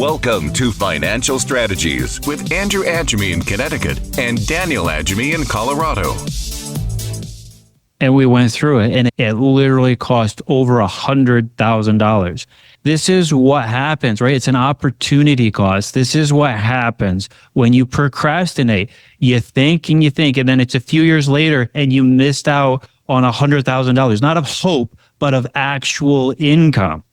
Welcome to Financial Strategies with Andrew Agemy in Connecticut and Daniel Agemy in Colorado. And we went through it, and it literally cost over $100,000. This is what happens, right? It's an opportunity cost. This is what happens when you procrastinate. You think, and then it's a few years later, and you missed out on $100,000, not of hope, but of actual income.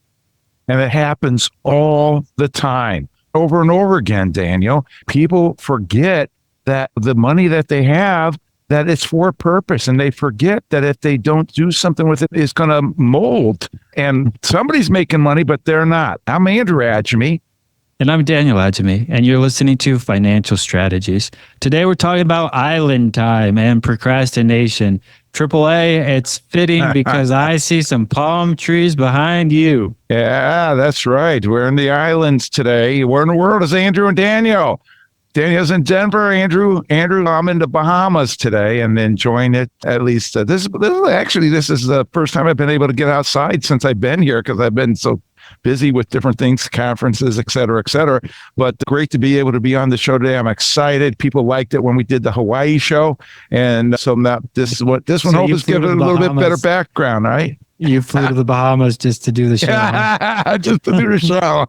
And it happens all the time, over and over again, Daniel. People forget that the money that they have, that it's for a purpose, and they forget that if they don't do something with it, it's going to mold. And somebody's making money, but they're not. I'm Andrew Agemy. And I'm Daniel Agemy, and you're listening to Financial Strategies. Today, we're talking about island time and procrastination. AAA, it's fitting because I see some palm trees behind you. Yeah, that's right. We're in the islands today. Where in the world is Andrew and Daniel? Daniel's in Denver. Andrew, I'm in the Bahamas today and enjoying it. At least this is the first time I've been able to get outside since I've been here because I've been so busy with different things, conferences, et cetera, et cetera. But great to be able to be on the show today. I'm excited. People liked it when we did the Hawaii show. And so now this one hopes is giving it a little bit better background, right? You flew to the Bahamas just to do the show. Huh? Just to do the show.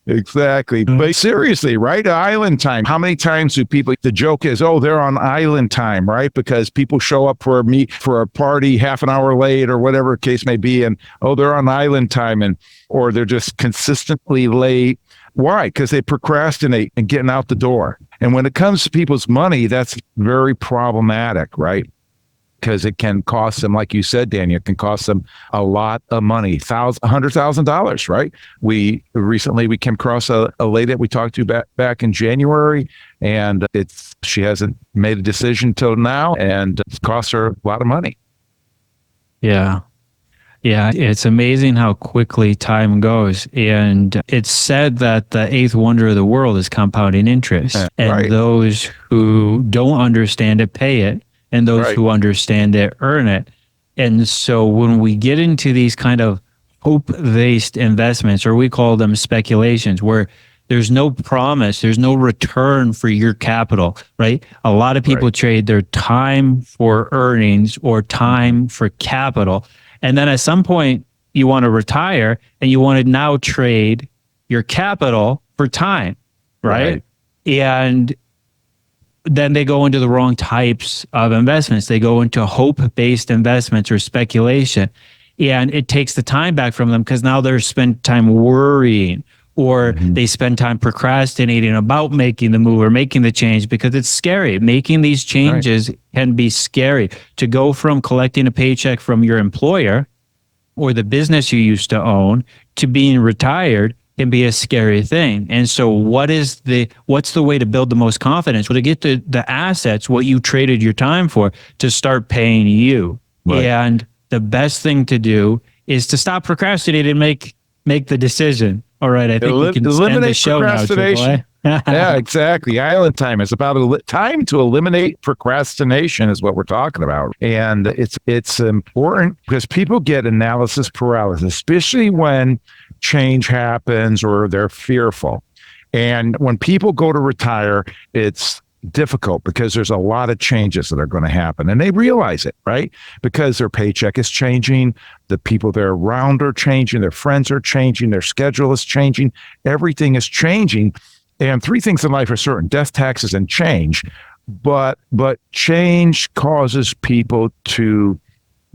Exactly. But seriously, right? Island time. How many times do people, the joke is, oh, they're on island time, right? Because people show up for a party half an hour late or whatever the case may be. And, oh, they're on island time or they're just consistently late. Why? Because they procrastinate and getting out the door. And when it comes to people's money, that's very problematic, right? Because it can cost them, like you said, Daniel, it can cost them a lot of money, $100,000, right? We recently came across a lady that we talked to back in January, and she hasn't made a decision till now, and it's cost her a lot of money. Yeah. Yeah, it's amazing how quickly time goes. And it's said that the eighth wonder of the world is compounding interest. And right. Those who don't understand it pay it. And those right. who understand it earn it. And so when we get into these kind of hope-based investments, or we call them speculations, where there's no promise, there's no return for your capital, right? A lot of people trade their time for earnings or time for capital. And then at some point, you want to retire and you want to now trade your capital for time, right? And then they go into the wrong types of investments. They go into hope-based investments or speculation. And it takes the time back from them because now they're spent time worrying, or they spend time procrastinating about making the move or making the change because it's scary. Making these changes can be scary. To go from collecting a paycheck from your employer or the business you used to own to being retired can be a scary thing. And so what's the way to build the most confidence? Well, to get the assets, what you traded your time for, to start paying you. Right. And the best thing to do is to stop procrastinating and make the decision. All right, I think we can end the show now, AAA. Yeah, exactly. Island time is about time to eliminate procrastination is what we're talking about. And it's important because people get analysis paralysis, especially when change happens or they're fearful. And when people go to retire, it's difficult because there's a lot of changes that are going to happen. And they realize it, right? Because their paycheck is changing, the people they're around are changing, their friends are changing, their schedule is changing, everything is changing. And three things in life are certain: death, taxes, and change. But change causes people to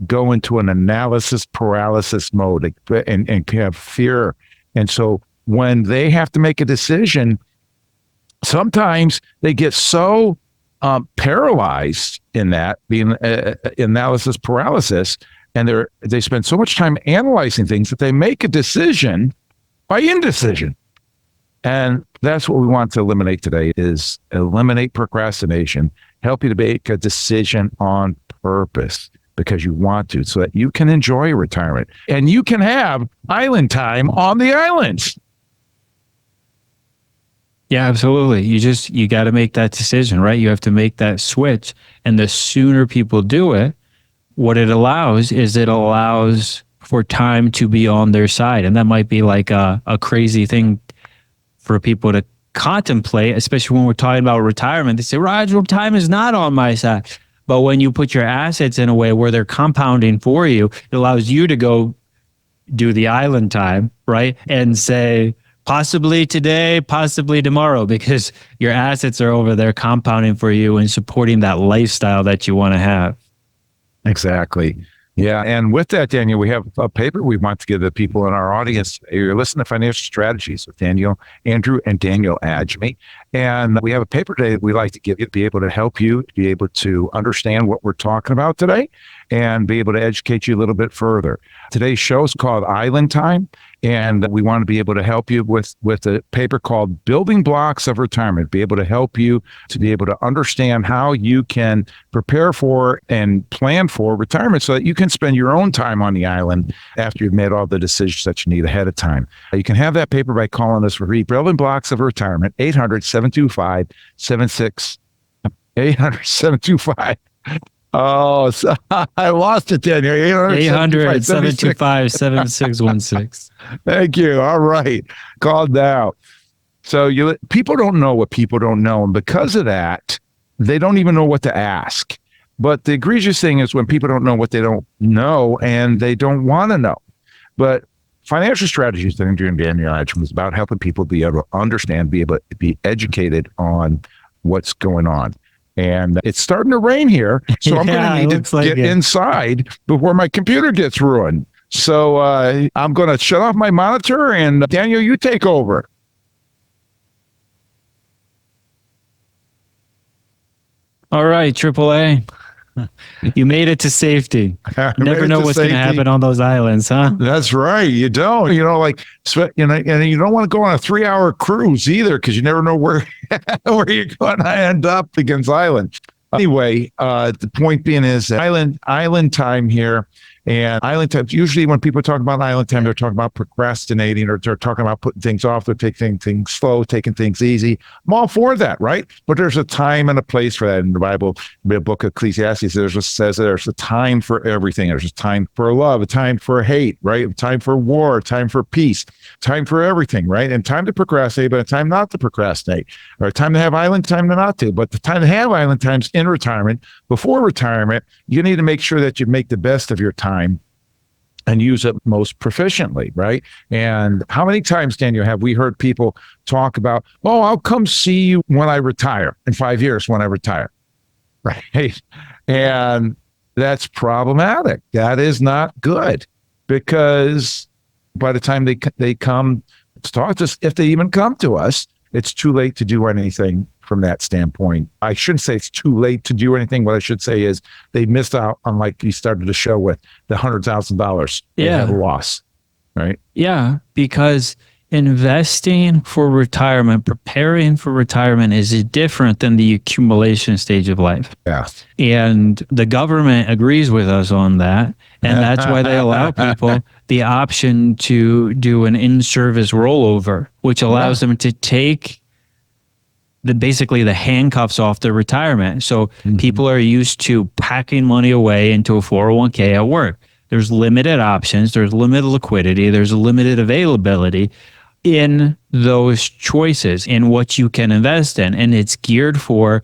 go into an analysis paralysis mode and have fear. And so when they have to make a decision, sometimes they get so paralyzed in that, being analysis paralysis, and they spend so much time analyzing things that they make a decision by indecision. And that's what we want to eliminate today: is eliminate procrastination, help you to make a decision on purpose because you want to, so that you can enjoy retirement and you can have island time on the islands. Yeah, absolutely. You got to make that decision, right? You have to make that switch. And the sooner people do it, what it allows for time to be on their side. And that might be like a crazy thing for people to contemplate, especially when we're talking about retirement. They say, Roger, time is not on my side. But when you put your assets in a way where they're compounding for you, it allows you to go do the island time, right? And say, possibly today, possibly tomorrow, because your assets are over there compounding for you and supporting that lifestyle that you want to have. Exactly. Yeah. And with that, Daniel, we have a paper we want to give the people in our audience. You're listening to Financial Strategies with Andrew and Daniel Agemy. And we have a paper today that we like to give you to be able to help you to be able to understand what we're talking about today and be able to educate you a little bit further. Today's show is called Island Time, and we want to be able to help you with a paper called Building Blocks of Retirement, be able to help you to be able to understand how you can prepare for and plan for retirement so that you can spend your own time on the island after you've made all the decisions that you need ahead of time. You can have that paper by calling us for free. Building Blocks of Retirement, 800-725-76 800-725. Oh, so I lost it, Daniel. 800-725-7616. Thank you. All right. Called now. So people don't know what people don't know. And because of that, they don't even know what to ask. But the egregious thing is when people don't know what they don't know and they don't want to know. But Financial Strategies that Andrew and Daniel Agemy was about helping people be able to understand, be able to be educated on what's going on. And it's starting to rain here, so I'm going to need to get inside before my computer gets ruined. So I'm going to shut off my monitor, and Daniel, you take over. All right, AAA. You made it to safety. Never know what's going to happen on those islands, huh? That's right. You don't. And you don't want to go on a 3-hour cruise either, because you never know where you're going to end up against island. Anyway, the point being is island time here. And island time, usually when people talk about island time, they're talking about procrastinating, or they're talking about putting things off, they're taking things slow, taking things easy. I'm all for that, right? But there's a time and a place for that in the Bible. The book of Ecclesiastes says there's a time for everything. There's a time for love, a time for hate, right? A time for war, a time for peace, time for everything, right? And time to procrastinate, but a time not to procrastinate, or a time to have island time to not to. But the time to have island times in retirement, before retirement, you need to make sure that you make the best of your time and use it most proficiently, right? And how many times, Daniel, have we heard people talk about, oh, I'll come see you when I retire, in 5 years when I retire, right? And that's problematic. That is not good, because by the time they come to talk to us, if they even come to us, it's too late to do anything from that standpoint. I shouldn't say it's too late to do anything. What I should say is they missed out on, like you started the show with, the $100,000 they had a loss, right? Yeah, because investing for retirement, preparing for retirement is different than the accumulation stage of life. Yeah. And the government agrees with us on that. And that's why they allow people the option to do an in-service rollover, which allows them to take basically the handcuffs off their retirement. So people are used to packing money away into a 401k at work. There's limited options, there's limited liquidity, there's limited availability in those choices in what you can invest in. And it's geared for,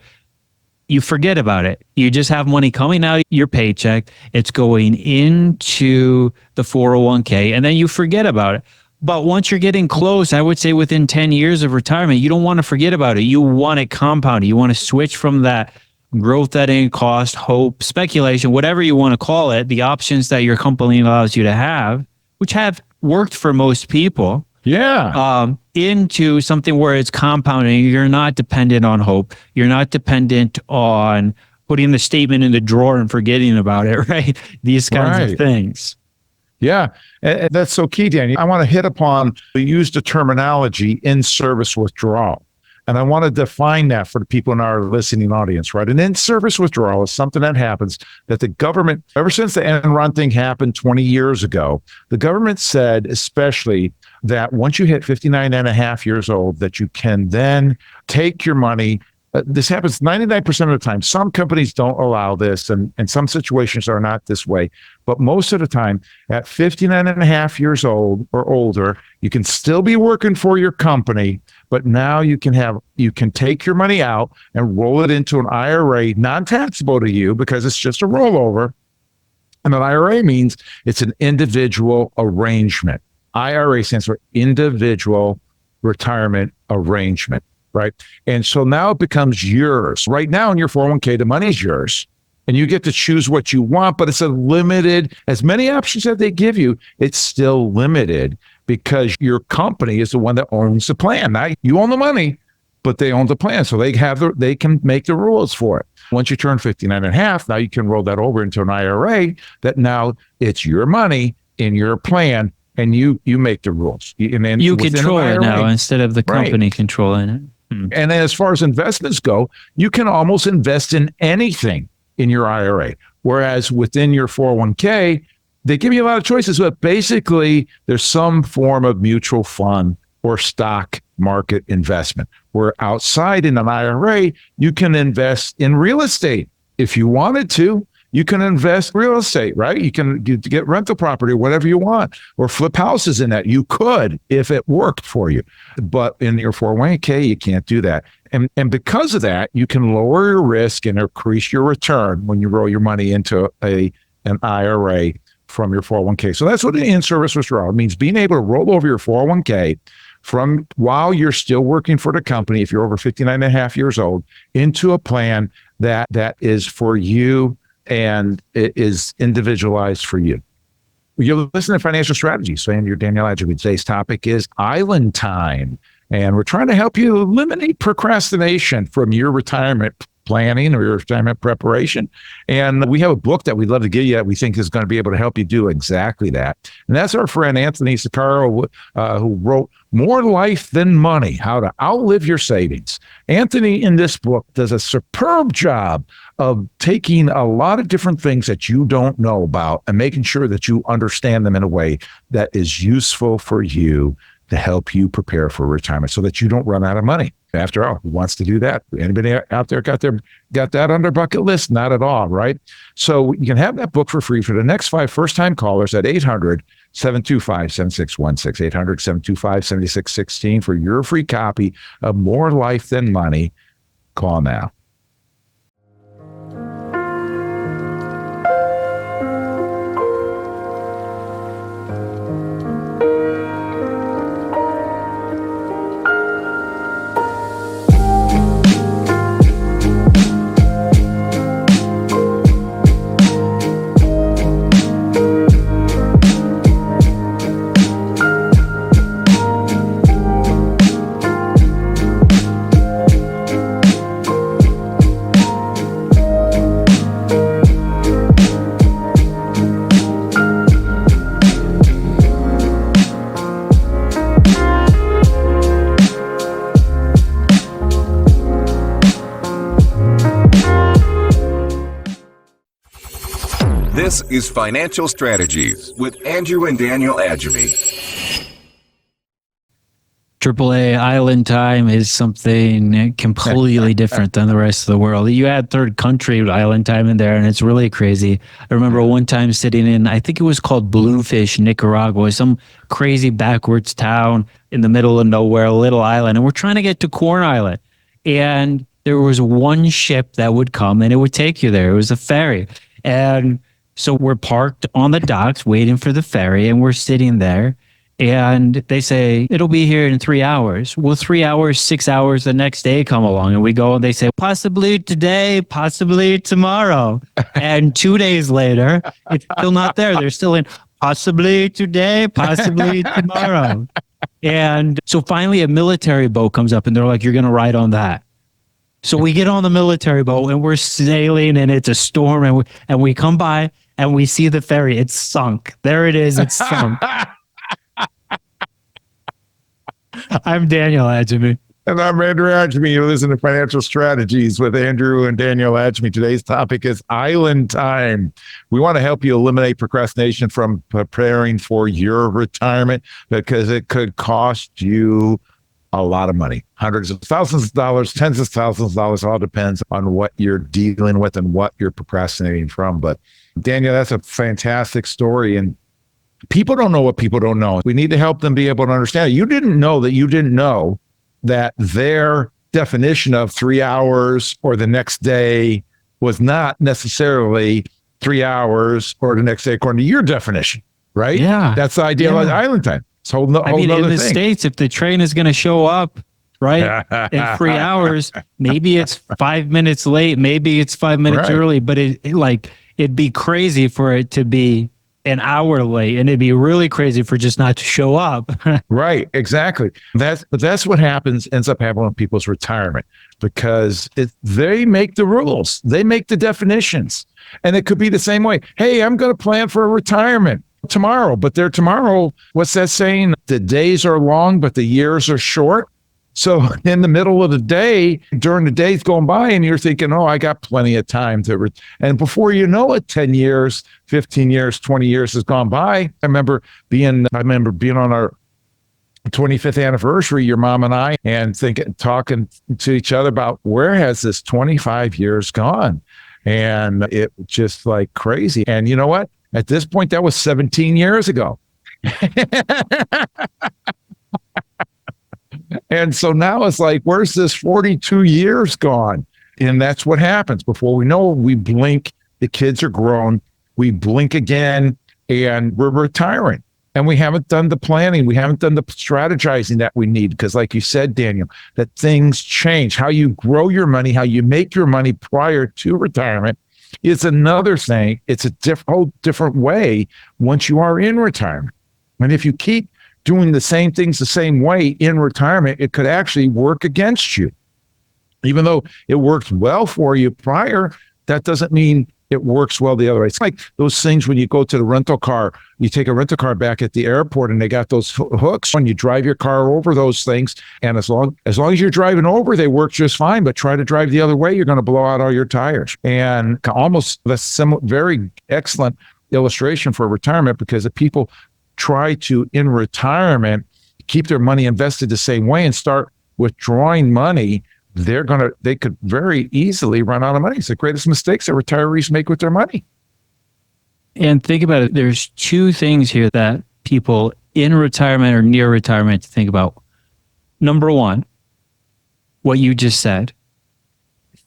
you forget about it. You just have money coming out of your paycheck. It's going into the 401k, and then you forget about it. But once you're getting close, I would say within 10 years of retirement, you don't want to forget about it. You want it compounded. You want to switch from that growth at any cost, hope, speculation, whatever you want to call it, the options that your company allows you to have, which have worked for most people. Yeah. Into something where it's compounding. You're not dependent on hope. You're not dependent on putting the statement in the drawer and forgetting about it, right? These kinds of things. Yeah, and that's so key, Danny. I want to hit upon, we use the terminology in-service withdrawal. And I want to define that for the people in our listening audience, right? An in-service withdrawal is something that happens that the government, ever since the Enron thing happened 20 years ago, the government said especially that once you hit 59 and a half years old, that you can then take your money This happens 99% of the time. Some companies don't allow this, and some situations are not this way. But most of the time, at 59 and a half years old or older, you can still be working for your company, but now you can take your money out and roll it into an IRA, non-taxable to you because it's just a rollover. And an IRA means it's an individual arrangement. IRA stands for individual retirement arrangement, right? And so now it becomes yours. Right now in your 401k, the money's yours and you get to choose what you want, but it's a limited, as many options that they give you, it's still limited because your company is the one that owns the plan. Now you own the money, but they own the plan. So they can make the rules for it. Once you turn 59 and a half, now you can roll that over into an IRA that now it's your money in your plan and you make the rules. And then you control it now instead of the company controlling it. And then as far as investments go, you can almost invest in anything in your IRA. Whereas within your 401k, they give you a lot of choices, but basically there's some form of mutual fund or stock market investment. Where outside in an IRA, you can invest in real estate. If you wanted to, you can invest in real estate, right? You can get rental property, whatever you want, or flip houses in that. You could if it worked for you. But in your 401k, you can't do that. And because of that, you can lower your risk and increase your return when you roll your money into an IRA from your 401k. So that's what an in-service withdrawal means, being able to roll over your 401k from while you're still working for the company, if you're over 59 and a half years old, into a plan that is for you and it is individualized for you. You're listening to Financial Strategies. So Andrew Daniel Agemy. Today's topic is Island Time. And we're trying to help you eliminate procrastination from your retirement planning or your retirement preparation. And we have a book that we'd love to give you that we think is going to be able to help you do exactly that. And that's our friend Anthony Sicaro, who wrote More Life Than Money, How to Outlive Your Savings. Anthony in this book does a superb job of taking a lot of different things that you don't know about and making sure that you understand them in a way that is useful for you to help you prepare for retirement so that you don't run out of money. After all, who wants to do that? Anybody out there got that on their bucket list? Not at all, right? So you can have that book for free for the next 5 first-time callers at 800-725-7616, 800-725-7616 for your free copy of More Life Than Money. Call now. This is Financial Strategies with Andrew and Daniel Agemy. AAA Island Time is something completely different than the rest of the world. You add third country Island Time in there, and it's really crazy. I remember one time sitting in, I think it was called Bluefish, Nicaragua, some crazy backwards town in the middle of nowhere, a little island, and we're trying to get to Corn Island. And there was one ship that would come, and it would take you there. It was a ferry. And so we're parked on the docks waiting for the ferry, and we're sitting there. And they say, it'll be here in 3 hours. Well, 3 hours, 6 hours the next day come along and we go and they say, possibly today, possibly tomorrow. And 2 days later, it's still not there. They're still in possibly today, possibly tomorrow. And so finally a military boat comes up and they're like, you're going to ride on that. So we get on the military boat and we're sailing and it's a storm and we come by and we see the ferry. It's sunk. There it is. It's sunk. I'm Daniel Agemy. And I'm Andrew Agemy. You listen to Financial Strategies with Andrew and Daniel Agemy. Today's topic is Island Time. We want to help you eliminate procrastination from preparing for your retirement because it could cost you a lot of money, hundreds of thousands of dollars, tens of thousands of dollars, all depends on what you're dealing with and what you're procrastinating from. But Daniel, that's a fantastic story. And people don't know what people don't know. We need to help them be able to understand. You didn't know that you didn't know that their definition of 3 hours or the next day was not necessarily 3 hours or the next day according to your definition, right? Yeah. That's the idealized island time. It's whole, I mean, in the thing. States, if the train is going to show up, right, in 3 hours, maybe it's 5 minutes late, maybe it's 5 minutes early, but it'd be crazy for it to be an hour late, and it'd be really crazy for just not to show up. Right, exactly. That's what ends up happening with people's retirement, because they make the rules, they make the definitions, and it could be the same way. Hey, I'm going to plan for a retirement tomorrow, but tomorrow, what's that saying? The days are long, but the years are short. So in the middle of the day, during the days going by, and you're thinking, oh, I got plenty of time and before you know it, 10 years, 15 years, 20 years has gone by. I remember being on our 25th anniversary, your mom and I, and talking to each other about where has this 25 years gone? And it just like crazy. And you know what? At this point, that was 17 years ago. And so now it's like, where's this 42 years gone? And that's what happens. Before we know it, we blink, the kids are grown, we blink again, and we're retiring. And we haven't done the planning. We haven't done the strategizing that we need. Because like you said, Daniel, that things change. How you grow your money, how you make your money prior to retirement is another thing. It's a whole different way once you are in retirement. And if you keep doing the same things the same way in retirement, it could actually work against you. Even though it worked well for you prior, that doesn't mean it works well the other way. It's like those things when you go to the rental car, you take a rental car back at the airport and they got those hooks and you drive your car over those things. And as long as you're driving over, they work just fine, but try to drive the other way, you're going to blow out all your tires. And almost very excellent illustration for retirement, because if people try to, in retirement, keep their money invested the same way and start withdrawing money, they could very easily run out of money. It's the greatest mistakes that retirees make with their money. And think about it. There's two things here that people in retirement or near retirement to think about. Number one, what you just said.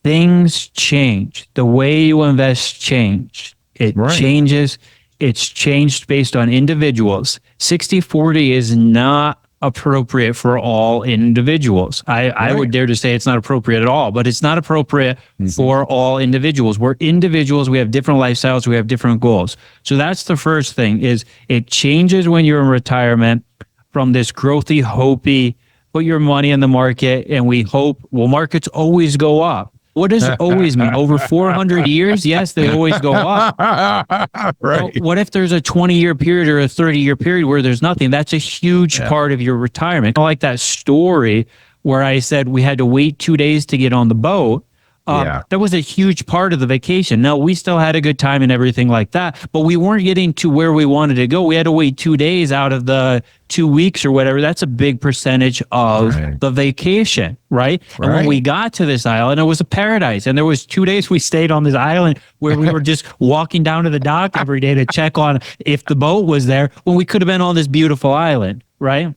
Things change. The way you invest change. It changes. It's changed based on individuals. 60-40 is not appropriate for all individuals. I would dare to say it's not appropriate at all, but it's not appropriate for all individuals. We're individuals. We have different lifestyles. We have different goals. So that's the first thing, is it changes when you're in retirement from this growthy, hopey, put your money in the market and we hope, well, markets always go up. What does always mean? Over 400 years? Yes, they always go up. Right. Well, what if there's a 20-year period or a 30-year period where there's nothing? That's a huge part of your retirement. I like that story where I said we had to wait 2 days to get on the boat. That was a huge part of the vacation. Now, we still had a good time and everything like that, but we weren't getting to where we wanted to go. We had to wait 2 days out of the 2 weeks or whatever. That's a big percentage of the vacation, right? And when we got to this island, it was a paradise. And there was 2 days we stayed on this island where we were just walking down to the dock every day to check on if the boat was there, when we could have been on this beautiful island, right?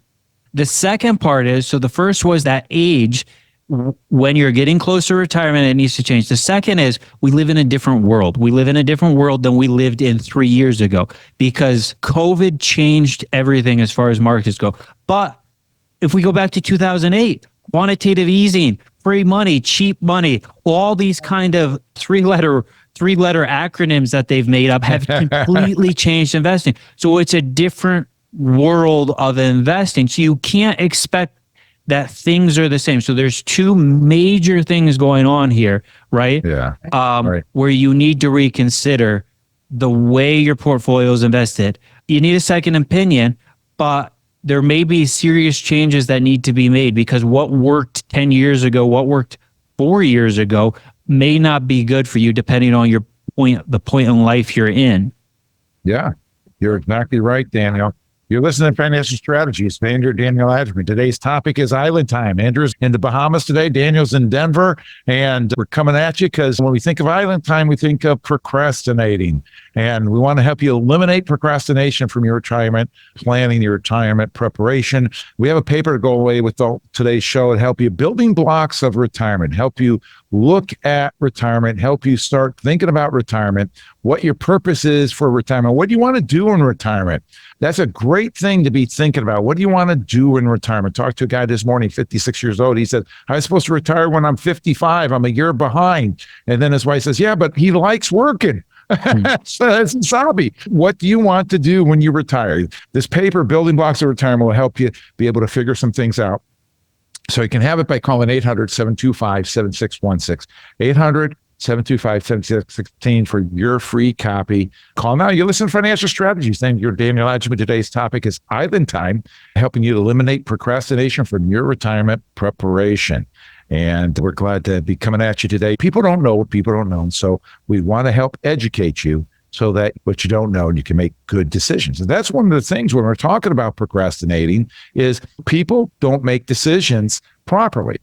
The second part is, so the first was that age. When you're getting close to retirement, it needs to change. The second is, we live in a different world. We live in a different world than we lived in 3 years ago, because COVID changed everything as far as markets go. But if we go back to 2008, quantitative easing, free money, cheap money, all these kind of three-letter acronyms that they've made up have completely changed investing. So it's a different world of investing. So you can't expect that things are the same. So there's two major things going on here, right? Where you need to reconsider the way your portfolio is invested. You need a second opinion, but there may be serious changes that need to be made, because what worked 10 years ago, what worked 4 years ago may not be good for you, depending on the point in life you're in. Yeah, you're exactly right, Daniel. You're listening to Financial Strategies with Andrew Daniel Agemy. Today's topic is island time. Andrew's in the Bahamas today. Daniel's in Denver. And we're coming at you because when we think of island time, we think of procrastinating. And we want to help you eliminate procrastination from your retirement, planning your retirement preparation. We have a paper to go away with today's show and help you building blocks of retirement, help you look at retirement, help you start thinking about retirement, what your purpose is for retirement, what do you want to do in retirement. That's a great thing to be thinking about. What do you want to do in retirement? Talked to a guy this morning, 56 years old. He said, I'm supposed to retire when I'm 55. I'm a year behind. And then his wife says, yeah, but he likes working. So that's his hobby. What do you want to do when you retire? This paper, Building Blocks of Retirement, will help you be able to figure some things out. So you can have it by calling 800-725-7616. 800-725-7616 for your free copy. Call now. You listen to Financial Strategies. Thank you, Daniel Agemy. Today's topic is island time, helping you eliminate procrastination from your retirement preparation. And we're glad to be coming at you today. People don't know what people don't know. So we want to help educate you so that what you don't know, you can make good decisions. And that's one of the things when we're talking about procrastinating is people don't make decisions properly.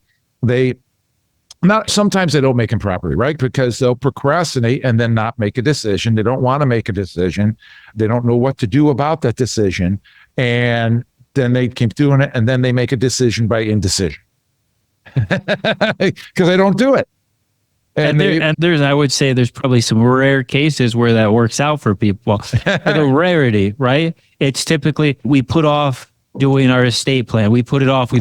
Sometimes they don't make them properly, right? Because they'll procrastinate and then not make a decision. They don't want to make a decision. They don't know what to do about that decision. And then they keep doing it. And then they make a decision by indecision because they don't do it. And there's, I would say there's probably some rare cases where that works out for people. The rarity, right? It's typically we put off doing our estate plan. We put it off,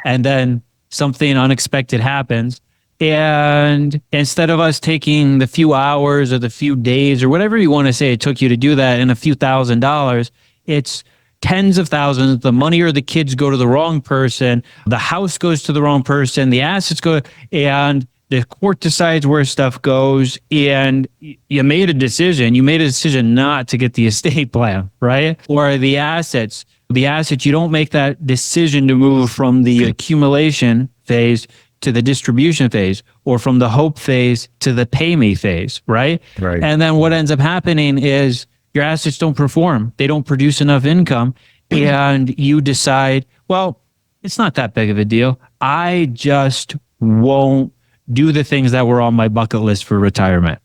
and then something unexpected happens. And instead of us taking the few hours or the few days or whatever you want to say it took you to do that in a few $1,000s, it's tens of thousands. The money or the kids go to the wrong person. The house goes to the wrong person. The assets go, and the court decides where stuff goes. And you made a decision. You made a decision not to get the estate plan, right? Or the assets. You don't make that decision to move from the accumulation phase to the distribution phase, or from the hope phase to the pay me phase, right? Right. And then what ends up happening is your assets don't perform. They don't produce enough income. And you decide, well, it's not that big of a deal. I just won't do the things that were on my bucket list for retirement.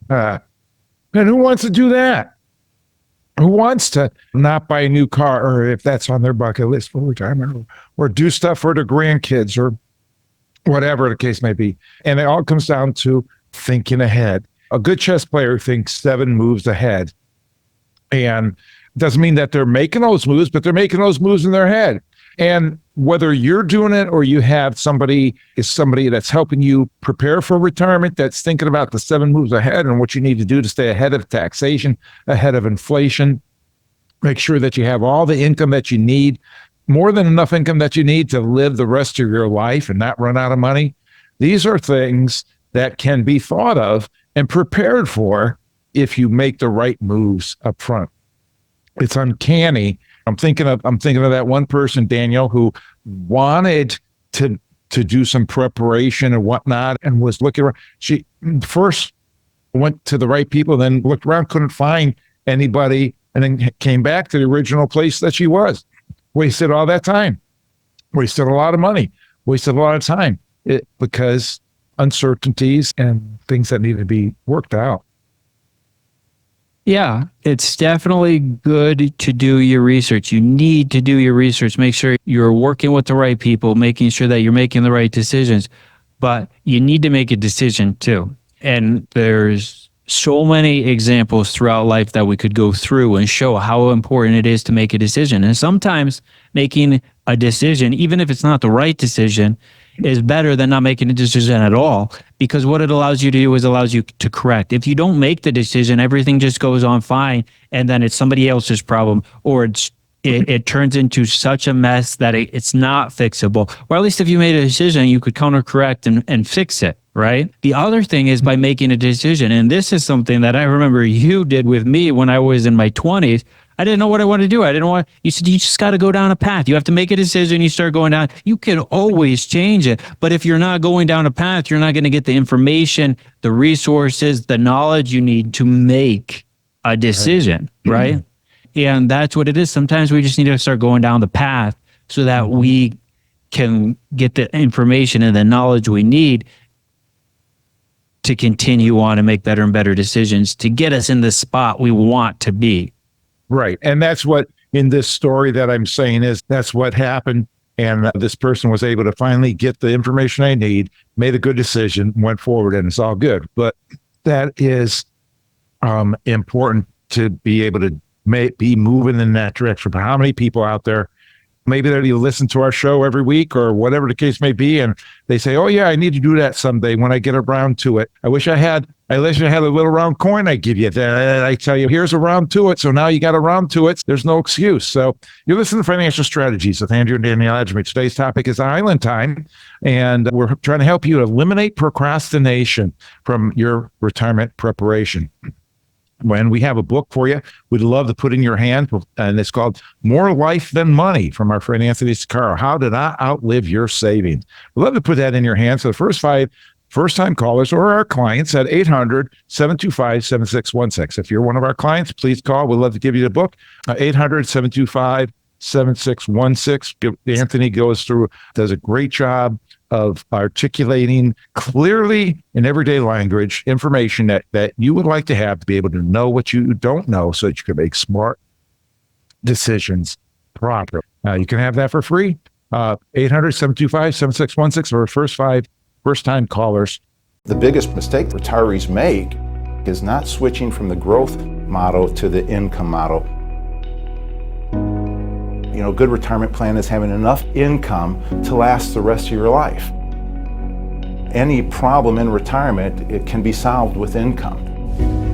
And who wants to do that? Who wants to not buy a new car, or if that's on their bucket list for retirement, or do stuff for their grandkids, or whatever the case may be. And it all comes down to thinking ahead. A good chess player thinks 7 moves ahead. And it doesn't mean that they're making those moves, but they're making those moves in their head. And whether you're doing it or you have somebody that's helping you prepare for retirement, that's thinking about the 7 moves ahead and what you need to do to stay ahead of taxation, ahead of inflation, make sure that you have all the income that you need, more than enough income that you need to live the rest of your life and not run out of money. These are things that can be thought of and prepared for if you make the right moves up front. It's uncanny. I'm thinking of that one person, Daniel, who wanted to do some preparation and whatnot, and was looking around. She first went to the right people, then looked around, couldn't find anybody, and then came back to the original place that she was. Wasted all that time, wasted a lot of money, wasted a lot of time because uncertainties and things that need to be worked out. Yeah, it's definitely good to do your research. You need to do your research. Make sure you're working with the right people, making sure that you're making the right decisions. But you need to make a decision too. And there's so many examples throughout life that we could go through and show how important it is to make a decision. And sometimes making a decision, even if it's not the right decision, is better than not making a decision at all, because what it allows you to do is allows you to correct. If you don't make the decision, everything just goes on fine, and then it's somebody else's problem, or it turns into such a mess that it's not fixable. Or at least if you made a decision, you could counter correct and fix it, right? The other thing is by making a decision, and this is something that I remember you did with me when I was in my 20s. I didn't know what I wanted to do. You said, you just got to go down a path. You have to make a decision. You start going down. You can always change it. But if you're not going down a path, you're not going to get the information, the resources, the knowledge you need to make a decision, right? And that's what it is. Sometimes we just need to start going down the path so that we can get the information and the knowledge we need to continue on and make better and better decisions to get us in the spot we want to be. Right. And that's what in this story that I'm saying is that's what happened. And this person was able to finally get the information I need, made a good decision, went forward, and it's all good. But that is important to be able to be moving in that direction. But how many people out there, maybe they listen to our show every week or whatever the case may be, and they say, oh, yeah, I need to do that someday when I get around to it. I wish I had a little round coin I give you. Then I tell you, here's a round to it. So now you got a round to it. There's no excuse. So you're listening to Financial Strategies with Andrew and Daniel Agemy. Today's topic is Island Time, and we're trying to help you eliminate procrastination from your retirement preparation. When we have a book for you, we'd love to put in your hand, and it's called More Life Than Money from our friend Anthony Sicaro. How did I outlive your savings? We'd love to put that in your hands. So the first 5 first-time callers or our clients at 800-725-7616. If you're one of our clients, please call. We'd love to give you the book, 800-725-7616. Anthony does a great job of articulating clearly in everyday language information that you would like to have to be able to know what you don't know so that you can make smart decisions properly. You can have that for free. 800-725-7616 for first 5 first-time callers. The biggest mistake retirees make is not switching from the growth model to the income model. You know, a good retirement plan is having enough income to last the rest of your life. Any problem in retirement, it can be solved with income.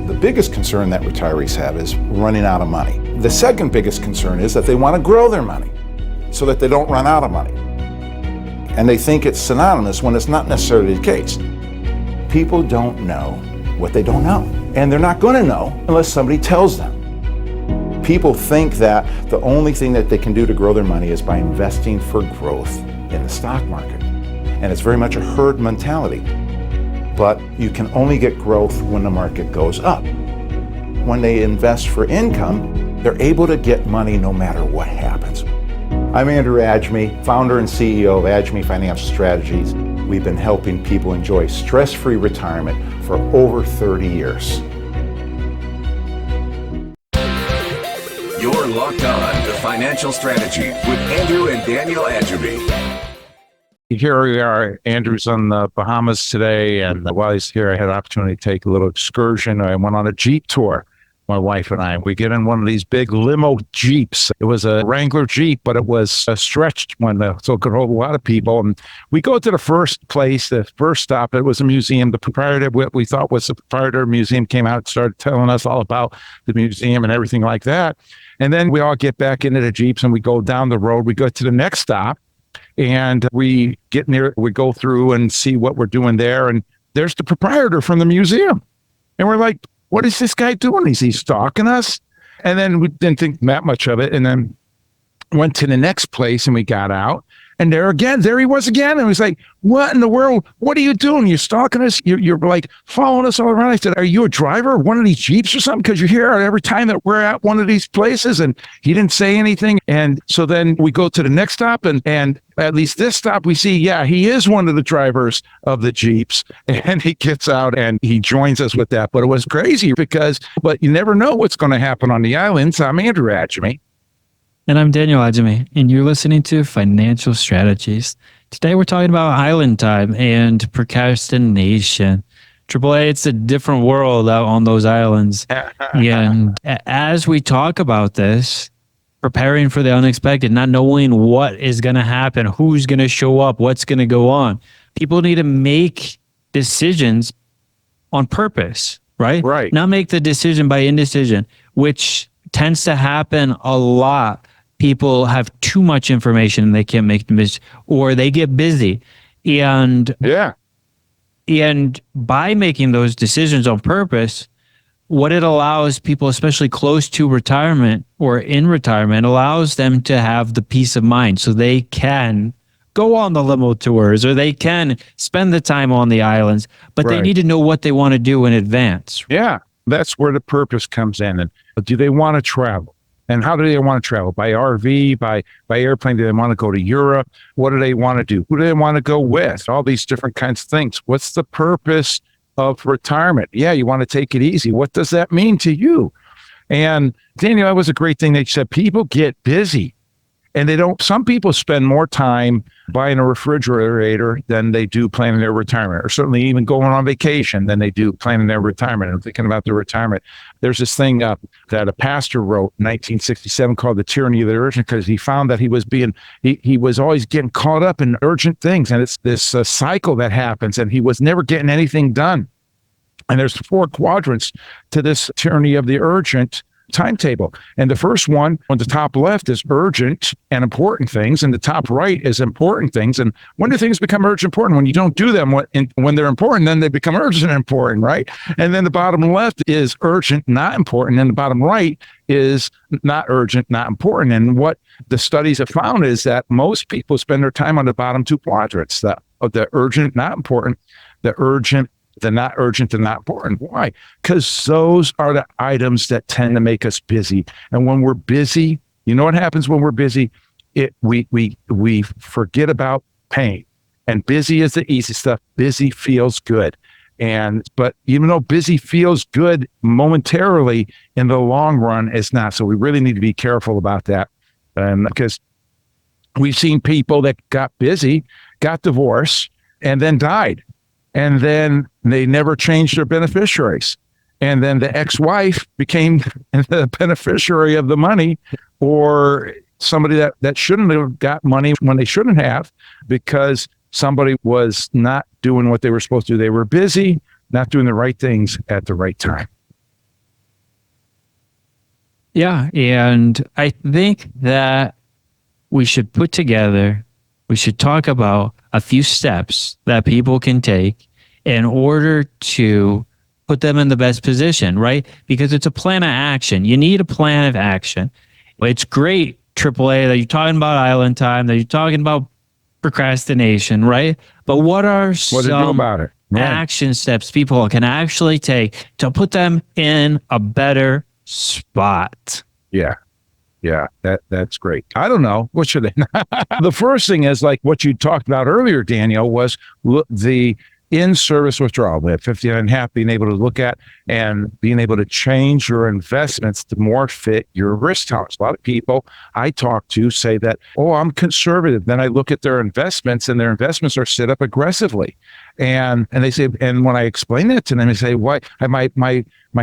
The biggest concern that retirees have is running out of money. The second biggest concern is that they want to grow their money so that they don't run out of money. And they think it's synonymous when it's not necessarily the case. People don't know what they don't know, and they're not going to know unless somebody tells them. People think that the only thing that they can do to grow their money is by investing for growth in the stock market. And it's very much a herd mentality. But you can only get growth when the market goes up. When they invest for income, they're able to get money no matter what happens. I'm Andrew Agemy, founder and CEO of Agemy Financial Strategies. We've been helping people enjoy stress-free retirement for over 30 years. You're locked on to Financial Strategy with Andrew and Daniel Agemy. Here we are. Andrew's on the Bahamas today, and while he's here, I had an opportunity to take a little excursion. I went on a Jeep tour, my wife and I. We get in one of these big limo Jeeps. It was a Wrangler Jeep, but it was a stretched one, so it could hold a lot of people. And we go to the first place, the first stop. It was a museum. The proprietor, what we thought was the proprietor of the museum, came out and started telling us all about the museum and everything like that. And then we all get back into the Jeeps and we go down the road. We go to the next stop and we get near, we go through and see what we're doing there. And there's the proprietor from the museum. And we're like, what is this guy doing? Is he stalking us? And then we didn't think that much of it. And then went to the next place and we got out. And there he was again. And he was like, what in the world? What are you doing? You're stalking us? You're like following us all around. I said, are you a driver of one of these Jeeps or something? Because you're here every time that we're at one of these places. And he didn't say anything. And so then we go to the next stop and at least this stop, we see, yeah, he is one of the drivers of the Jeeps. And he gets out and he joins us with that. But it was crazy but you never know what's going to happen on the islands. I'm Andrew Agemy. And I'm Daniel Agemy, and you're listening to Financial Strategies. Today we're talking about island time and procrastination. AAA, it's a different world out on those islands. And as we talk about this, preparing for the unexpected, not knowing what is going to happen, who's going to show up, what's going to go on, people need to make decisions on purpose, right? Right. Not make the decision by indecision, which tends to happen a lot. People have too much information and they can't make the or they get busy. And by making those decisions on purpose, what it allows people, especially close to retirement or in retirement, allows them to have the peace of mind so they can go on the limo tours or they can spend the time on the islands, but they need to know what they want to do in advance. Yeah, that's where the purpose comes in. And do they want to travel? And how do they want to travel? By RV, by airplane? Do they want to go to Europe? What do they want to do? Who do they want to go with? All these different kinds of things. What's the purpose of retirement? Yeah, you want to take it easy. What does that mean to you? And Daniel, that was a great thing that you said. People get busy. And some people spend more time buying a refrigerator than they do planning their retirement, or certainly even going on vacation than they do planning their retirement and thinking about their retirement. There's this thing that a pastor wrote in 1967 called The Tyranny of the Urgent, because he found that he was always getting caught up in urgent things. And it's this cycle that happens, and he was never getting anything done. And there's 4 quadrants to this tyranny of the urgent timetable. And the first one on the top left is urgent and important things, and the top right is important things. And when do things become urgent important? When you don't do them when they're important, then they become urgent and important, right? And then the bottom left is urgent, not important, and the bottom right is not urgent, not important. And what the studies have found is that most people spend their time on the bottom 2 quadrants, the urgent, not important, the urgent, the not urgent and not important. Why? Because those are the items that tend to make us busy. And when we're busy, you know what happens when we're busy? We forget about pain. And busy is the easy stuff. Busy feels good. But even though busy feels good momentarily, in the long run, it's not. So we really need to be careful about that. Because we've seen people that got busy, got divorced, and then died. And then they never changed their beneficiaries. And then the ex-wife became the beneficiary of the money, or somebody that shouldn't have got money when they shouldn't have, because somebody was not doing what they were supposed to do. They were busy, not doing the right things at the right time. Yeah. And I think that we should talk about a few steps that people can take in order to put them in the best position, right? Because it's a plan of action. You need a plan of action. It's great, AAA, that you're talking about island time, that you're talking about procrastination, right? But what are some action steps people can actually take to put them in a better spot? Yeah. Yeah, that's great. I don't know. What should they? The first thing is, like what you talked about earlier, Daniel, was the in-service withdrawal. At 59.5, being able to look at and being able to change your investments to more fit your risk tolerance. A lot of people I talk to say that, I'm conservative. Then I look at their investments, and their investments are set up aggressively. And they say, and when I explain that to them, they say, why? My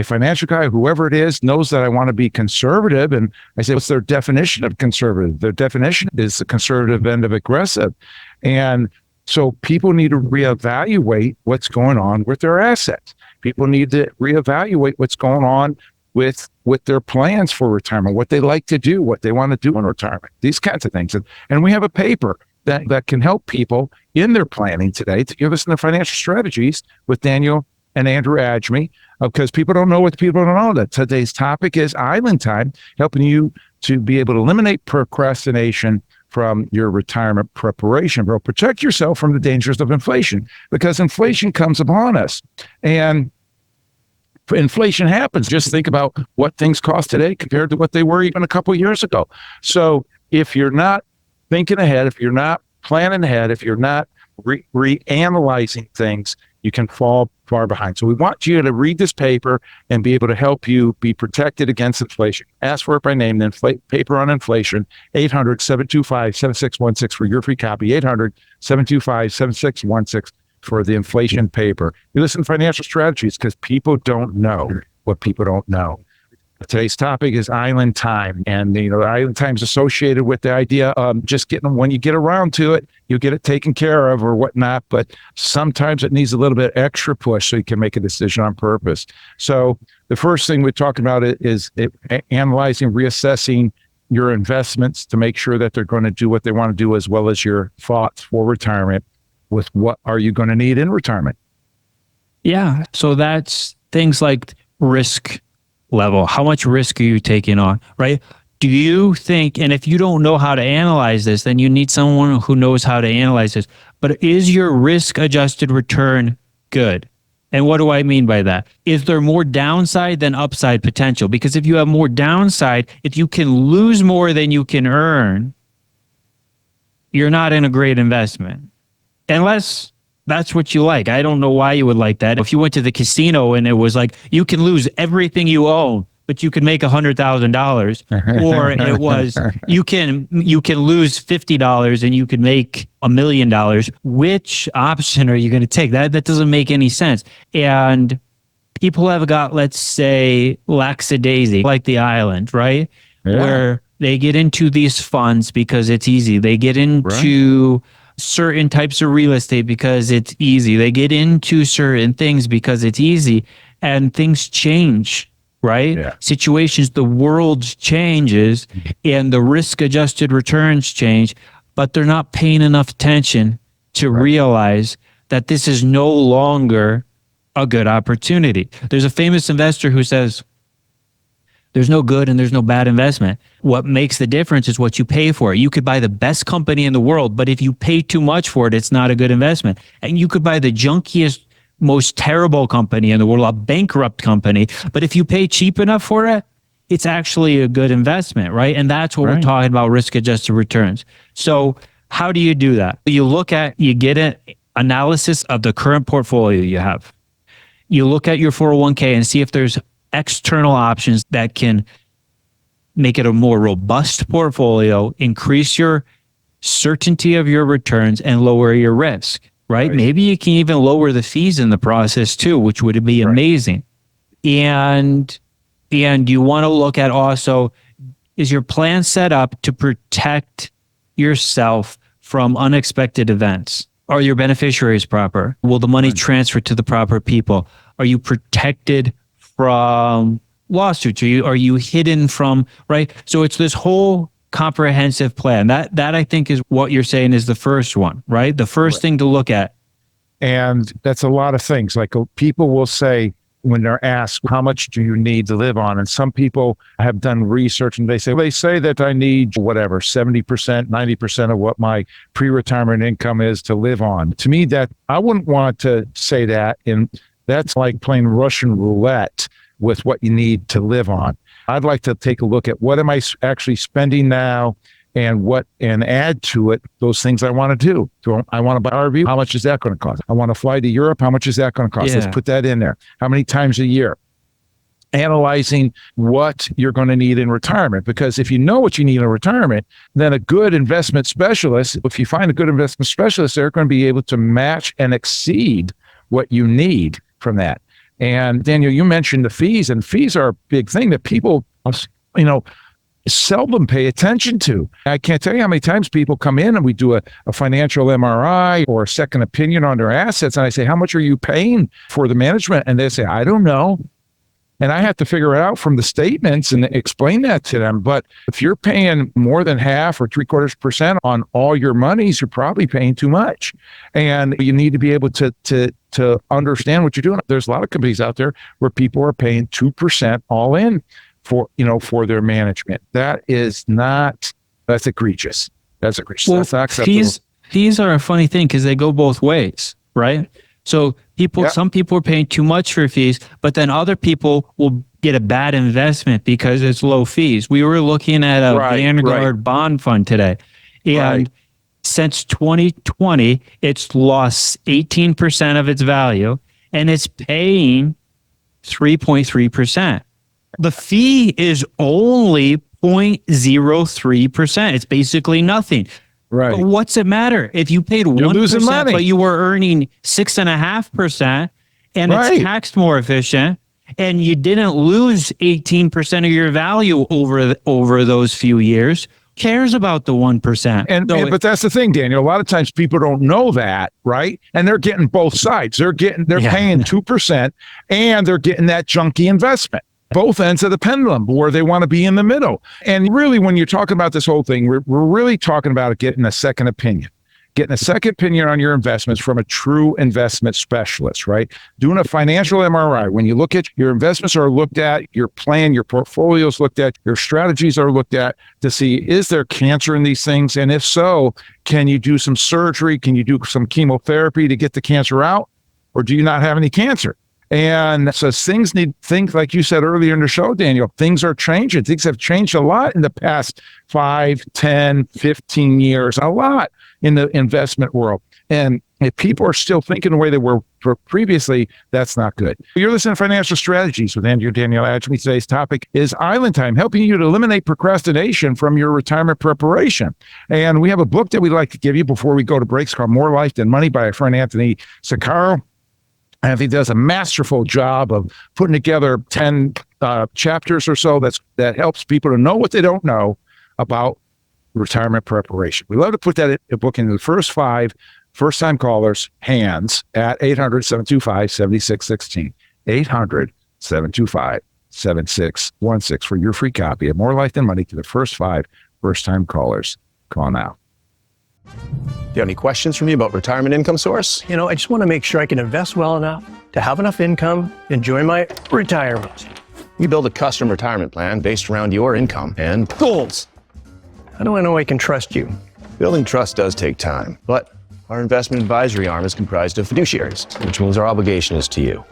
financial guy, whoever it is, knows that I want to be conservative. And I say, what's their definition of conservative? Their definition is the conservative end of aggressive. And so people need to reevaluate what's going on with their assets. People need to reevaluate what's going on with their plans for retirement, what they like to do, what they want to do in retirement, these kinds of things. And we have a paper that can help people in their planning today to give us the financial strategies with Daniel and Andrew Agemy, because people don't know what people don't know. That today's topic is Island Time, helping you to be able to eliminate procrastination from your retirement preparation. Bro, protect yourself from the dangers of inflation, because inflation comes upon us. And inflation happens. Just think about what things cost today compared to what they were even a couple of years ago. So if you're not thinking ahead, if you're not planning ahead, if you're not reanalyzing things, you can fall far behind. So we want you to read this paper and be able to help you be protected against inflation. Ask for it by name, then paper on inflation, 800-725-7616 for your free copy, 800-725-7616 for the inflation paper. You listen to financial strategies because people don't know what people don't know. Today's topic is Island Time, and Island Time is associated with the idea of just getting, when you get around to it, you get it taken care of or whatnot, but sometimes it needs a little bit extra push so you can make a decision on purpose. So the first thing we're talking about is analyzing, reassessing your investments to make sure that they're going to do what they want to do, as well as your thoughts for retirement with what are you going to need in retirement. Yeah, so that's things like risk level. How much risk are you taking on, right? Do you think, and if you don't know how to analyze this, then you need someone who knows how to analyze this, but is your risk adjusted return good? And what do I mean by that? Is there more downside than upside potential? Because if you have more downside, if you can lose more than you can earn, you're not in a great investment. Unless that's what you like. I don't know why you would like that. If you went to the casino and it was like, you can lose everything you own, but you can make $100,000, or it was, you can lose $50 and you can make $1 million. Which option are you going to take? That doesn't make any sense. And people have got, let's say, lackadaisy, like the island, right? Yeah. Where they get into these funds because it's easy. They get into certain types of real estate because it's easy. They get into certain things because it's easy, and things change. Right? Yeah. Situations, the world changes and the risk adjusted returns change, but they're not paying enough attention to realize that this is no longer a good opportunity. There's a famous investor who says, there's no good and there's no bad investment. What makes the difference is what you pay for it. You could buy the best company in the world, but if you pay too much for it, it's not a good investment. And you could buy the junkiest, most terrible company in the world, a bankrupt company. But if you pay cheap enough for it, it's actually a good investment, right? And that's what we're talking about, risk-adjusted returns. So how do you do that? You get an analysis of the current portfolio you have. You look at your 401k and see if there's external options that can make it a more robust portfolio, increase your certainty of your returns, and lower your risk. Right? Maybe you can even lower the fees in the process too, which would be amazing. And you want to look at also, is your plan set up to protect yourself from unexpected events? Are your beneficiaries proper? Will the money transfer to the proper people? Are you protected from lawsuits? Are you hidden from, right? So it's this whole comprehensive plan. That I think is what you're saying is the first one, right? The first thing to look at. And that's a lot of things. Like people will say when they're asked, how much do you need to live on? And some people have done research and they say that I need whatever, 70%, 90% of what my pre-retirement income is to live on. To me, that I wouldn't want to say that. And that's like playing Russian roulette with what you need to live on. I'd like to take a look at what am I actually spending now and add to it those things I want to do. So I want to buy an RV. How much is that going to cost? I want to fly to Europe. How much is that going to cost? Let's put that in there. How many times a year? Analyzing what you're going to need in retirement. Because if you know what you need in retirement, then a good investment specialist, if you find a good investment specialist, they're going to be able to match and exceed what you need from that. And Daniel, you mentioned the fees, and fees are a big thing that people, seldom pay attention to. I can't tell you how many times people come in and we do a financial MRI or a second opinion on their assets. And I say, how much are you paying for the management? And they say, I don't know. And I have to figure it out from the statements and explain that to them. But if you're paying more than 0.5% or 0.75% on all your monies, you're probably paying too much. And you need to be able to understand what you're doing. There's a lot of companies out there where people are paying 2% all in for their management. That's egregious. That's egregious. Well, that's not acceptable. Fees are a funny thing because they go both ways, right? So some people are paying too much for fees, but then other people will get a bad investment because it's low fees. We were looking at a Vanguard bond fund today, and since 2020, it's lost 18% of its value, and it's paying 3.3%. The fee is only 0.03%. It's basically nothing. Right. But what's it matter if you paid 1%, but you were earning 6.5%, and it's taxed more efficient, and you didn't lose 18% of your value over those few years? Who cares about the 1%? But that's the thing, Daniel. A lot of times people don't know that, right? And they're getting both sides. They're paying 2%, and they're getting that junky investment. Both ends of the pendulum, where they want to be in the middle. And really, when you're talking about this whole thing, we're really talking about getting a second opinion. Getting a second opinion on your investments from a true investment specialist, right? Doing a financial MRI. When you look at your investments are looked at, your plan, your portfolios looked at, your strategies are looked at to see, is there cancer in these things? And if so, can you do some surgery? Can you do some chemotherapy to get the cancer out? Or do you not have any cancer? And so things like you said earlier in the show, Daniel, things are changing. Things have changed a lot in the past 5, 10, 15 years, a lot in the investment world. And if people are still thinking the way they were previously, that's not good. You're listening to Financial Strategies with Andrew Daniel Agemy. Today's topic is Island Time, helping you to eliminate procrastination from your retirement preparation. And we have a book that we'd like to give you before we go to breaks called More Life Than Money by our friend Anthony Saccaro. And I think does a masterful job of putting together 10 chapters or so that helps people to know what they don't know about retirement preparation. We love to put that book into the first 5 first-time callers' hands at 800-725-7616. 800-725-7616 for your free copy of More Life Than Money to the first 5 first-time callers. Call now. Do you have any questions for me about retirement income source? I just want to make sure I can invest well enough to have enough income, enjoy my retirement. We build a custom retirement plan based around your income and goals. How do I know I can trust you? Building trust does take time, but our investment advisory arm is comprised of fiduciaries, which means our obligation is to you.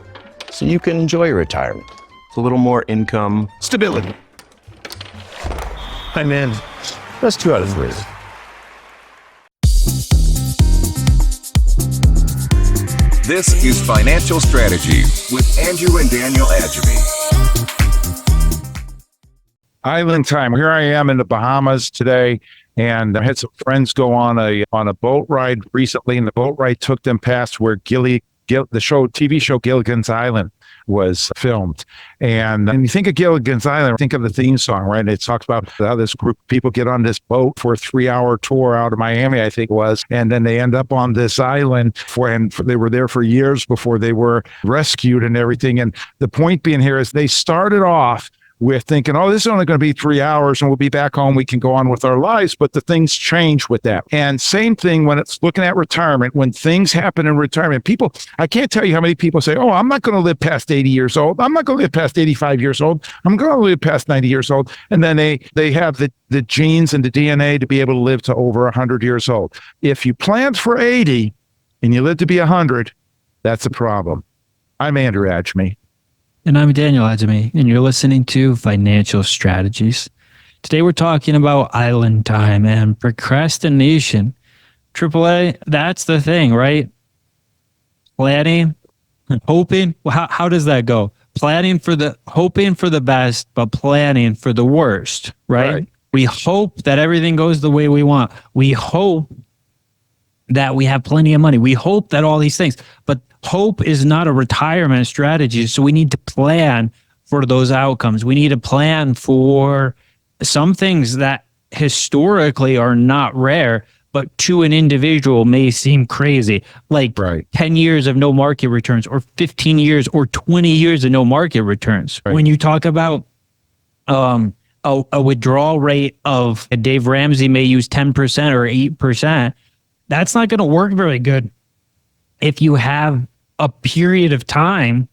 So you can enjoy your retirement with a little more income stability. I'm in. That's 2 out of 3. This is Financial Strategy with Andrew and Daniel Agemy. Island Time. Here I am in the Bahamas today, and I had some friends go on a boat ride recently, and the boat ride took them past where the TV show Gilligan's Island was filmed. And when you think of Gilligan's Island, think of the theme song, right? It talks about how this group of people get on this boat for a 3-hour tour out of Miami, I think it was, and then they end up on this island and they were there for years before they were rescued and everything. And the point being here is they started off with thinking, oh, this is only going to be 3 hours and we'll be back home. We can go on with our lives. But the things change with that. And same thing when it's looking at retirement, when things happen in retirement, people, I can't tell you how many people say, oh, I'm not going to live past 80 years old. I'm not going to live past 85 years old. I'm going to live past 90 years old. And then they have the genes and the DNA to be able to live to over 100 years old. If you planned for 80 and you live to be 100, that's a problem. I'm Andrew Agemy. And I'm Daniel Agemy, and you're listening to Financial Strategies. Today we're talking about island time and procrastination. AAA, that's the thing, right? Planning, hoping. How does that go? Hoping for the best, but planning for the worst, right? We hope that everything goes the way we want. We hope that we have plenty of money. We hope that all these things, but hope is not a retirement strategy. So we need to plan for those outcomes. We need to plan for some things that historically are not rare, but to an individual may seem crazy, like 10 years of no market returns or 15 years or 20 years of no market returns. When you talk about a withdrawal rate of Dave Ramsey may use 10% or 8%, that's not going to work very good if you have a period of time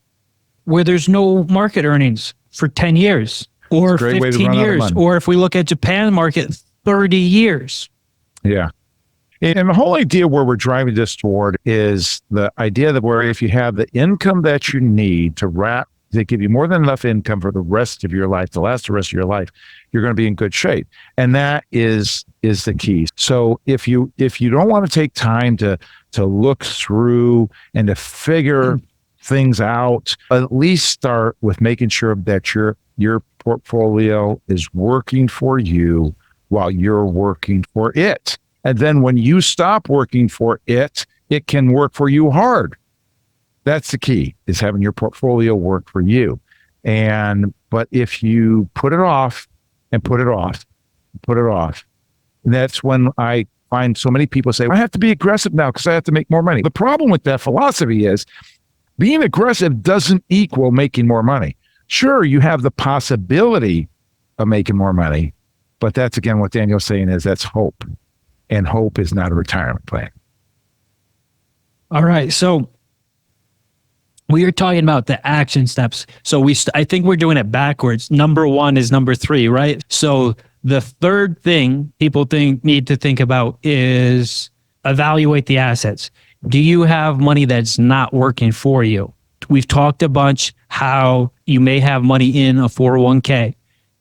where there's no market earnings for 10 years or 15 years, or if we look at Japan market, 30 years. Yeah. And the whole idea where we're driving this toward is the idea that where if you have the income that you need to give you more than enough income for the rest of your life, to last the rest of your life, you're going to be in good shape. And that is the key. So if you don't want to take time to look through and to figure things out, at least start with making sure that your portfolio is working for you while you're working for it. And then when you stop working for it, it can work for you hard. That's the key, is having your portfolio work for you. But if you put it off and put it off, that's when I find so many people say, I have to be aggressive now because I have to make more money. The problem with that philosophy is being aggressive doesn't equal making more money. Sure, you have the possibility of making more money, but that's again what Daniel's saying is that's hope. And hope is not a retirement plan. All right. So we are talking about the action steps. So I think we're doing it backwards. Number 1 is number 3, right? So the third thing people need to think about is evaluate the assets. Do you have money that's not working for you? We've talked a bunch how you may have money in a 401k.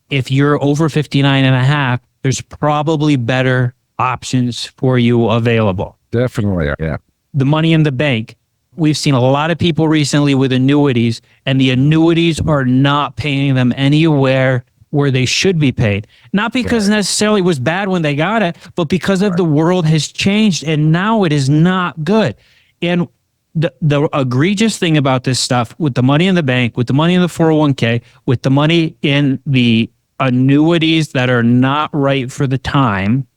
If you're over 59 and a half, there's probably better options for you available. Definitely. Yeah. The money in the bank. We've seen a lot of people recently with annuities, and the annuities are not paying them anywhere where they should be paid. Not because necessarily it was bad when they got it, but because of the world has changed and now it is not good. And the egregious thing about this stuff with the money in the bank, with the money in the 401k, with the money in the annuities that are not right for the time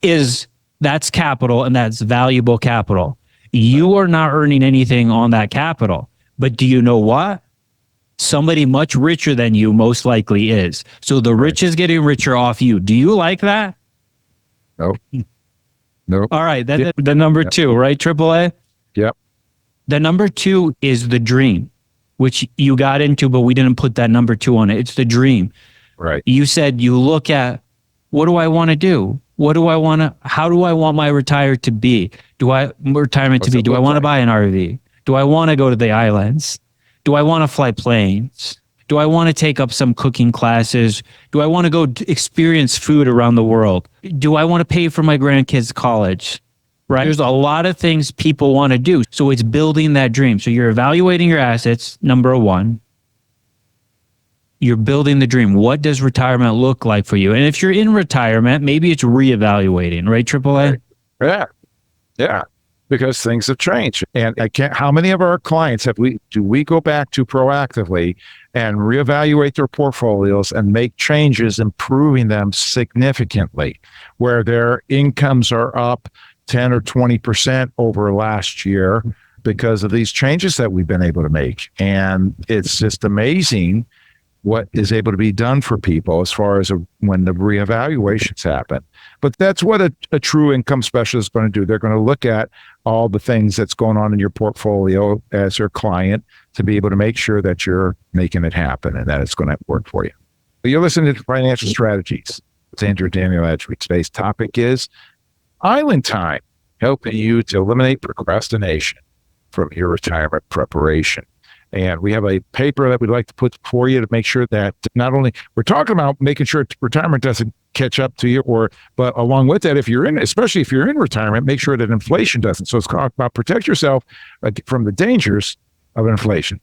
is that's capital, and that's valuable capital. You are not earning anything on that capital. But do you know what? Somebody much richer than you most likely is. So the rich is getting richer off you. Do you like that? Nope. Nope. All right. That's the number two, right? AAA? Yep. The number two is the dream, which you got into, but we didn't put that number two on it. It's the dream. Right. You said you look at, what do I want to do? How do I want my retirement to be? Do I want to buy an RV? Do I want to go to the islands? Do I want to fly planes? Do I want to take up some cooking classes? Do I want to go experience food around the world? Do I want to pay for my grandkids' college? Right? There's a lot of things people want to do. So it's building that dream. So you're evaluating your assets, number one. You're building the dream. What does retirement look like for you? And if you're in retirement, maybe it's reevaluating, right, AAA? Yeah. Yeah. Because things have changed. And how many of our clients do we go back to proactively and reevaluate their portfolios and make changes, improving them significantly, where their incomes are up 10 or 20% over last year because of these changes that we've been able to make. And it's just amazing what is able to be done for people as far as when the reevaluations happen. But that's what a true income specialist is going to do. They're going to look at all the things that's going on in your portfolio as their client to be able to make sure that you're making it happen and that it's going to work for you. You're listening to Financial Strategies with Andrew Daniel Agemy. Today's topic is Island Time, helping you to eliminate procrastination from your retirement preparation. And we have a paper that we'd like to put for you to make sure that not only we're talking about making sure retirement doesn't catch up to you, but along with that, especially if you're in retirement, make sure that inflation doesn't. So it's about protect yourself from the dangers of inflation.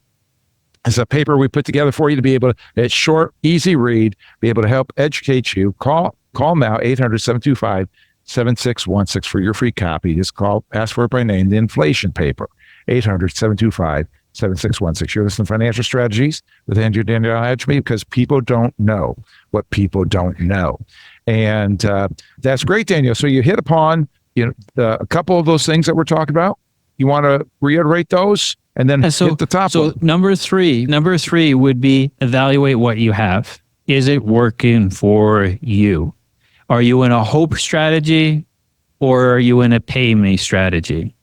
It's a paper we put together for you to be able to, it's short, easy read, be able to help educate you. Call now, 800-725-7616 for your free copy. Just ask for it by name, the inflation paper, 800-725-7616. You're listening to Financial Strategies with Andrew Daniel Agemy, because people don't know what people don't know. And that's great, Daniel. So you hit upon a couple of those things that we're talking about. You want to reiterate those and then hit the top one. So number three would be evaluate what you have. Is it working for you? Are you in a hope strategy or are you in a pay me strategy?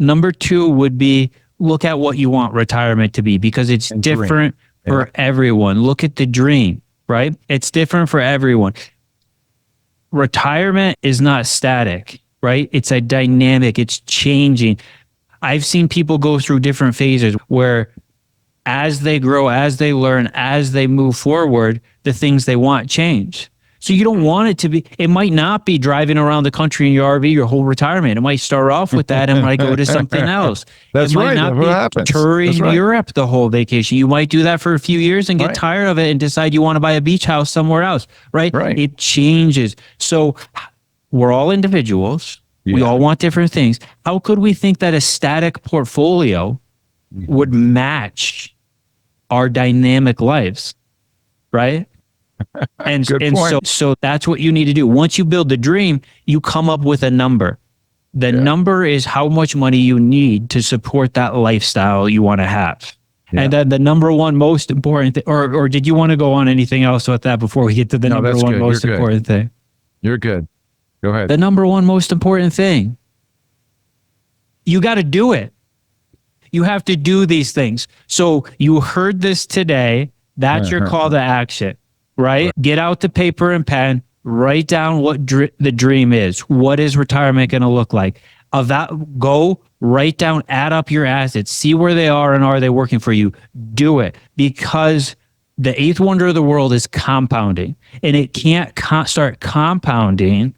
Number two would be look at what you want retirement to be, because it's different for everyone. Look at the dream, right? It's different for everyone. Retirement is not static, right? It's a dynamic, it's changing. I've seen people go through different phases where as they grow, as they learn, as they move forward, the things they want change. So you don't want it to be, it might not be driving around the country in your RV your whole retirement. It might start off with that and might go to something else. That's right. It might not be touring Europe the whole vacation. You might do that for a few years and get tired of it and decide you want to buy a beach house somewhere else, right? It changes. So we're all individuals. Yeah. We all want different things. How could we think that a static portfolio would match our dynamic lives, right? And so that's what you need to do. Once you build the dream, you come up with a number. The number is how much money you need to support that lifestyle you want to have. Yeah. And then the number one most important thing, or did you want to go on anything else with that before we get to the number one most important thing? You're good. Go ahead. The number one most important thing. You got to do it. You have to do these things. So you heard this today. That's your call to action. Right? Get out the paper and pen, write down what the dream is. What is retirement going to look like? Go Write down, add up your assets, see where they are and are they working for you. Do it, because the eighth wonder of the world is compounding, and it can't start compounding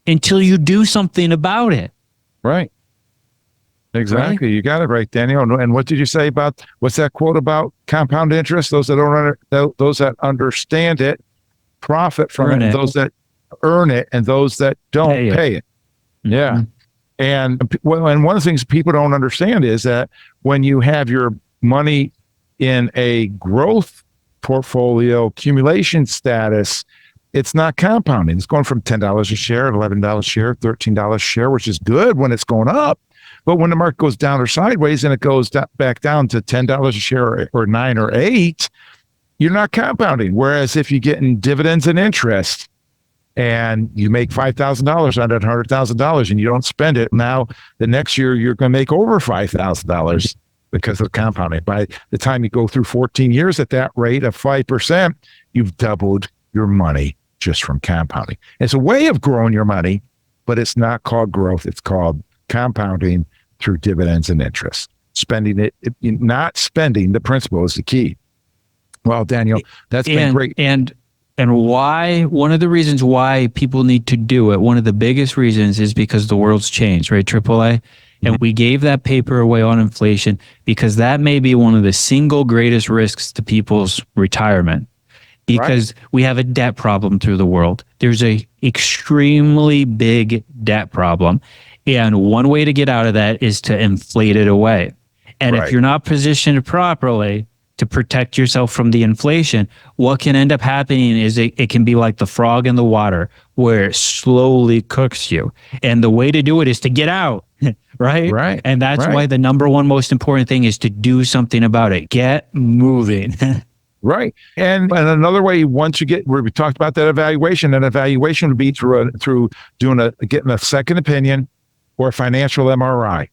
until you do something about it. Right. Exactly. Right? You got it right, Daniel. And what did you say about, what's that quote about compound interest? Those that understand it profit from it, and those that earn it, and those that don't pay it. Yeah. Mm-hmm. And one of the things people don't understand is that when you have your money in a growth portfolio accumulation status, it's not compounding. It's going from $10 a share, $11 a share, $13 a share, which is good when it's going up. But when the market goes down or sideways and it goes back down to $10 a share or $9 or $8, you're not compounding. Whereas if you get in dividends and interest and you make $5,000 on that $100,000 and you don't spend it, now the next year you're going to make over $5,000 because of compounding. By the time you go through 14 years at that rate of 5%, you've doubled your money just from compounding. It's a way of growing your money, but it's not called growth. It's called compounding through dividends and interest. Spending it, not spending the principal is the key. Well, Daniel, that's been great. And why, one of the reasons why people need to do it, one of the biggest reasons is because the world's changed, right? AAA. And we gave that paper away on inflation because that may be one of the single greatest risks to people's retirement. Because we have a debt problem through the world. There's a extremely big debt problem. And one way to get out of that is to inflate it away. And if you're not positioned properly to protect yourself from the inflation, what can end up happening is it can be like the frog in the water, where it slowly cooks you. And the way to do it is to get out, right? And that's why the number one most important thing is to do something about it. Get moving. Right. And another way, once you get where we talked about that evaluation, an evaluation would be through getting a second opinion or financial MRI.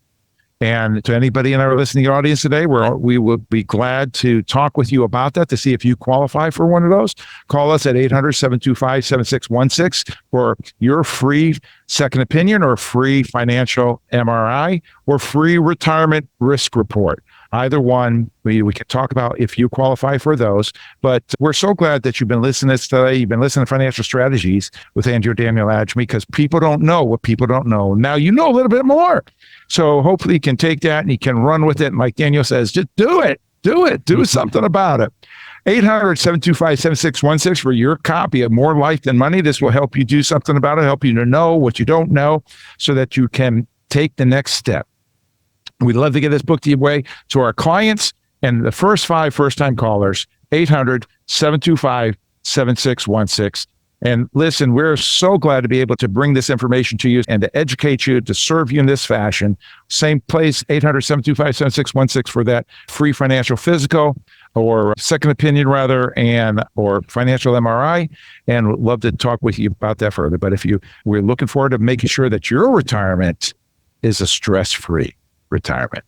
And to anybody in our listening audience today, we would be glad to talk with you about that to see if you qualify for one of those. Call us at 800-725-7616 for your free second opinion or free financial MRI or free retirement risk report. Either one, we can talk about if you qualify for those. But we're so glad that you've been listening to us today. You've been listening to Financial Strategies with Andrew Daniel Agemy, because people don't know what people don't know. Now you know a little bit more. So hopefully you can take that and you can run with it. And like Daniel says, just do it. Do something about it. 800-725-7616 for your copy of More Life Than Money. This will help you do something about it, help you to know what you don't know so that you can take the next step. We'd love to get this book to you away to our clients and the first 5 first-time callers, 800-725-7616. And listen, we're so glad to be able to bring this information to you and to educate you, to serve you in this fashion. Same place, 800-725-7616 for that free financial physical or second opinion rather, or financial MRI. And we'd love to talk with you about that further. But we're looking forward to making sure that your retirement is a stress-free retirement.